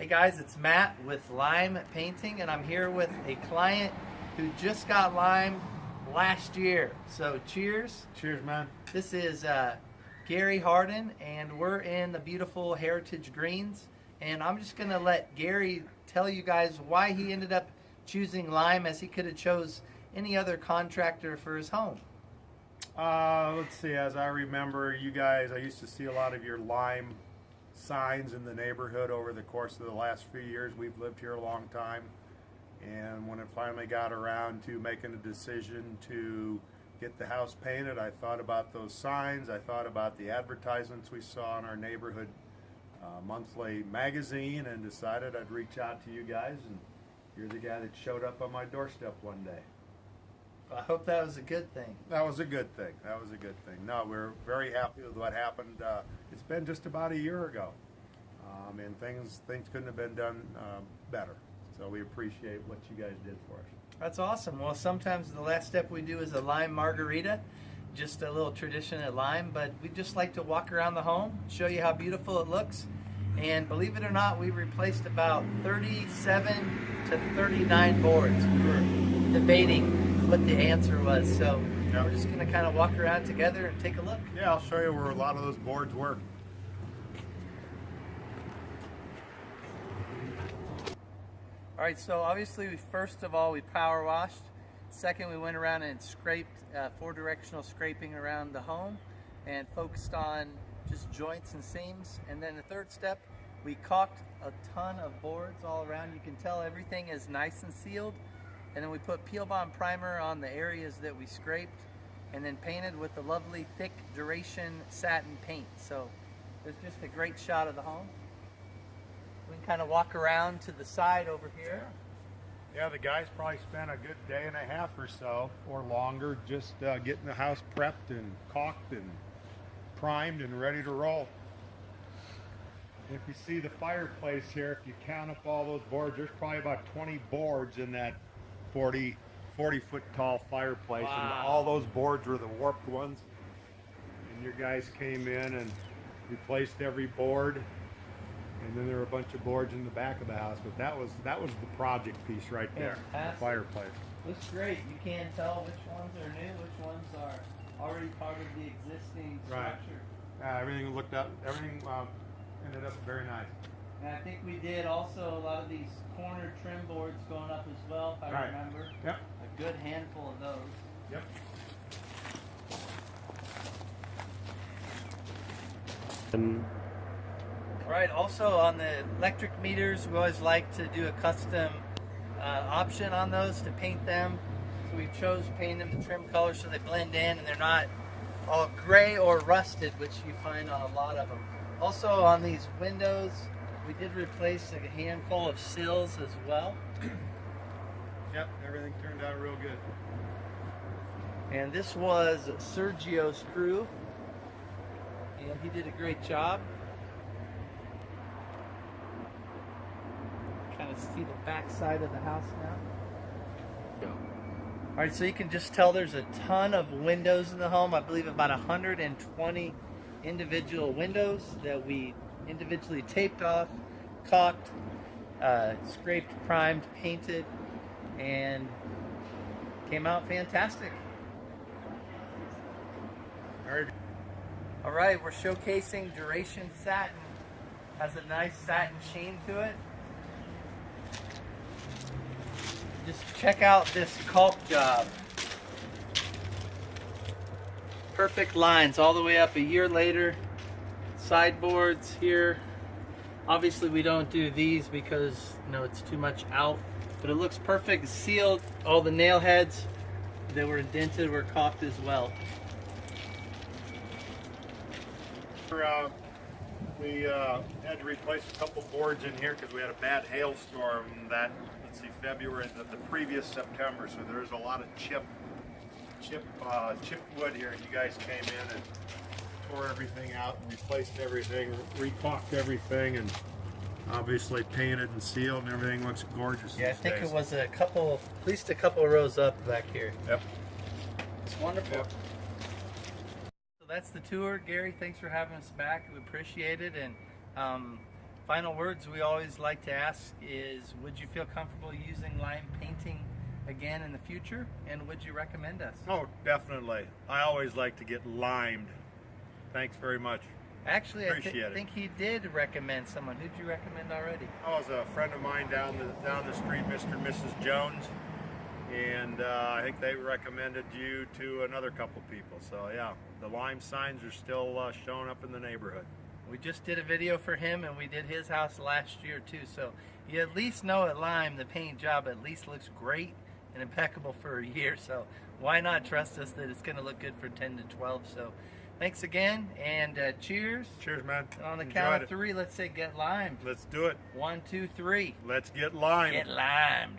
Hey guys, it's Matt with Lime Painting, and I'm here with a client who just got limed last year. So cheers. Cheers, man. This is Gary Harden, and we're in the beautiful Heritage Greens. And I'm just gonna let Gary tell you guys why he ended up choosing lime, as he could have chose any other contractor for his home. Let's see, as I remember, you guys, I used to see a lot of your lime signs in the neighborhood over the course of the last few years. We've lived here a long time, and when it finally got around to making a decision to get the house painted, I thought about those signs. I thought about the advertisements we saw in our neighborhood monthly magazine, and decided I'd reach out to you guys, and you're the guy that showed up on my doorstep one day. I hope that was a good thing. That was a good thing. That was a good thing. No, we're very happy with what happened. It's been just about a year ago, and things couldn't have been done better. So we appreciate what you guys did for us. That's awesome. Well, sometimes the last step we do is a lime margarita, just a little tradition at Lime, but we just like to walk around the home, show you how beautiful it looks. And believe it or not, we replaced about 37 to 39 boards. We were debating what the answer was, so we're just going to kind of walk around together and take a look. Yeah, I'll show you where a lot of those boards were. All right, so obviously, first of all, we power washed. Second, we went around and scraped, 4-directional scraping around the home and focused on just joints and seams. And then the third step, we caulked a ton of boards all around. You can tell everything is nice and sealed. And then we put peel bond primer on the areas that we scraped, and then painted with the lovely thick duration satin paint. So there's just a great shot of the home. We can kind of walk around to the side over here. Yeah, the guys probably spent a good day and a half or so, or longer, just getting the house prepped and caulked and primed and ready to roll. If you see the fireplace here, if you count up all those boards, there's probably about 20 boards in that 40 foot tall fireplace. Wow. And all those boards were the warped ones. And your guys came in and replaced every board. And then there were a bunch of boards in the back of the house, but that was the project piece right there. Fantastic. The fireplace. Looks great. You can't tell which ones are new, which ones are already part of the existing structure. Right. Everything looked up. Everything ended up very nice. And I think we did also a lot of these corner trim boards going up as well, if I remember. Yep. A good handful of those. Yep. All right, also on the electric meters, we always like to do a custom option on those to paint them. So we chose to paint them the trim color so they blend in and they're not all gray or rusted, which you find on a lot of them. Also on these windows, we did replace a handful of sills as well. Yep, everything turned out real good. And this was Sergio's crew, and he did a great job. Kind of see the back side of the house now. All right, so you can just tell there's a ton of windows in the home. I believe about 120 individual windows that we individually taped off, caulked, scraped, primed, painted, and came out fantastic. All right, we're showcasing Duration Satin. Has a nice satin sheen to it. Just check out this caulk job. Perfect lines all the way up a year later. Sideboards here. Obviously we don't do these because it's too much out, but it looks perfect. Sealed. All the nail heads that were indented were caulked as well. We had to replace a couple boards in here because we had a bad hailstorm that, February, the previous September, so there's a lot of chipped wood here, and you guys came in and tore everything out and replaced everything, re-caulked everything, and obviously painted and sealed, and everything looks gorgeous. Yeah, I think it was at least a couple of rows up back here. Yep. It's wonderful. Yep. So that's the tour. Gary, thanks for having us back. We appreciate it, and Final words we always like to ask is, would you feel comfortable using lime painting again in the future, and would you recommend us? Oh, definitely. I always like to get limed. Thanks very much. Actually, Appreciate I it. think he did recommend someone. Who'd you recommend already? I was a friend of mine down the street, Mr. and Mrs. Jones, and I think they recommended you to another couple people. So yeah, the lime signs are still showing up in the neighborhood. We just did a video for him, and we did his house last year too. So you at least know at Lime the paint job at least looks great and impeccable for a year. So why not trust us that it's going to look good for 10 to 12? So thanks again, and cheers. Cheers, man. And on the Enjoyed count of it. 3, let's say get limed. Let's do it. 1, 2, 3. Let's get limed. Get limed.